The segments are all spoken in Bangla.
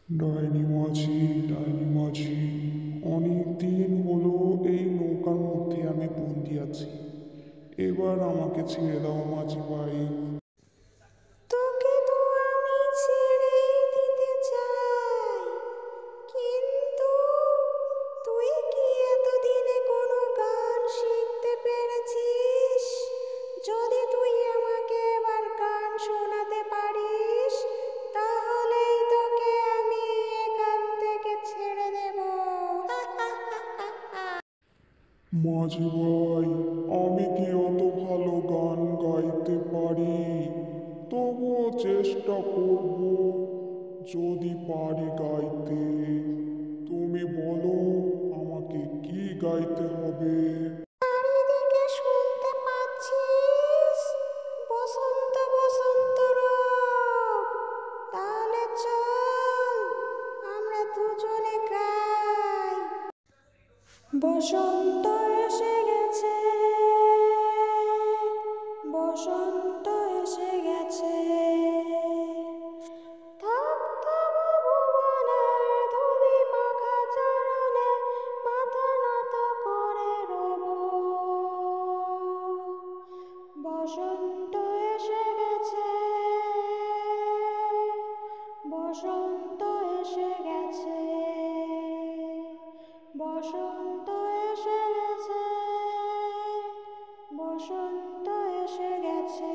ডাইনি মাঝি, ডাইনি মাঝি, অনেক দিন হলো এই নৌকার মধ্যে আমি বন্দি আছি। এবার আমাকে ছেড়ে দাও মাঝি ভাই। তোকে তো আমি ছেড়েই দিতে চাই, কিন্তু তুই কি এতদিনে কোনো গান শিখতে পেরেছিস? যদি তুই আমাকে এবার গান শোনাতে পারিস, তাহলেই তোকে আমি এখান থেকে ছেড়ে দেব। মাঝি ভাই, আমি কি অত ভালো গান গাইতে পারি? তবুও চেষ্টা করব, যদি পারি গাইতে। তুমি বলো আমাকে কি গাইতে হবে। চারিদিকে শুনতে পাচ্ছিস বসন্ত বসন্ত রব? তাহলে চল আমরা দুজনে গাই। বসন্ত এসে গেছে, বসন্ত এসে গেছে, তপ্তব ভুবনের ধূলি মাখা চরণে মাথা নত করে রব। বসন্ত এসে গেছে, বসন্ত এসে গেছে, বসন্ত এসে গেছে, বসন্ত এসে গেছে।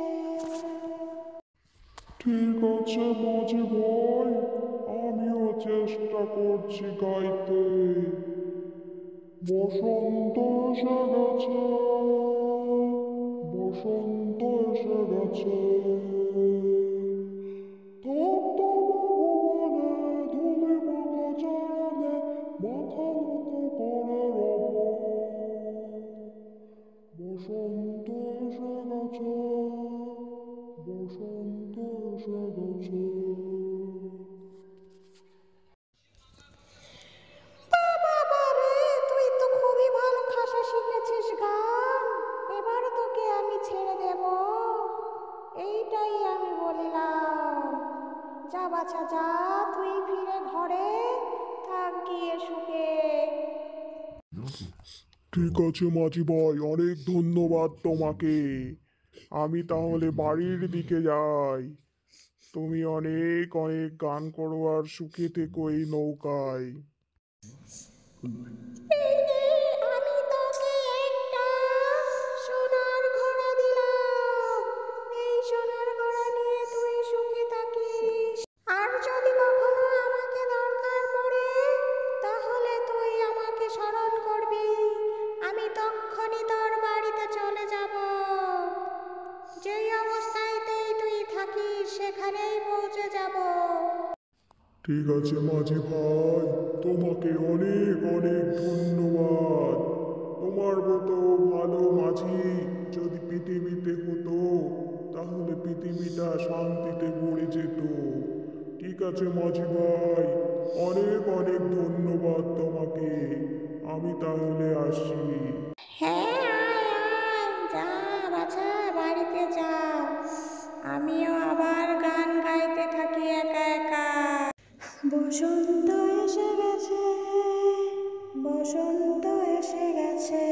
ঠিক আছে মাঝি ভাই, আমিও চেষ্টা করছি গাইতে। বসন্ত এসে গেছে, বসন্ত এসে গেছে, তপ্তব ভুবনে ধূলি মাখা চরণে মাথা নত করে রব। বসন্ত এসে গেছে, বসন্ত এসে গেছে। বাবা রে, তুই তো খুবই ভালো ভাষা শিখেছিস গান। এবার তোকে আমি ছেড়ে দেব, এইটাই আমি বলিলাম। যা বাছা যা, তুই ফিরে ঘরে থাক গিয়ে সুখে। ঠিক আছে মাঝি ভাই, অনেক ধন্যবাদ তোমাকে। আমি তাহলে বাড়ির দিকে যাই। তুমি অনেক অনেক গান করো আর সুখে থেকো এই নৌকায়। এই নে, আমি তোকে একটা সোনার ঘোড়া দিলাম। এই সোনার ঘোড়া নিয়ে তুই সুখে থাকিস। আর যদি কখনো আমাকে দরকার পড়ে, তাহলে তুই আমাকে স্মরণ করবি। আমি তক্ষুনি তোর বাড়িতে চলে যাব। যেই অবস্থাতেই তুই থাকিস সেখানেই পৌঁছে যাব। ঠিক আছে মাঝি ভাই, তোমাকে অনেক অনেক ধন্যবাদ। তোমার মতো ভালো মাঝি যদি পৃথিবীতে হতো, তাহলে পৃথিবীটা শান্তিতে ভরে যেত। ঠিক আছে মাঝি ভাই, অনেক অনেক ধন্যবাদ তোমাকে। আমি তাহলে আসি। হ্যাঁ, আয় আয়, যা বাছা বাড়িতে যা। আমিও আবার গান গাইতে থাকি একা একা। বসন্ত এসে গেছে, বসন্ত এসে গেছে।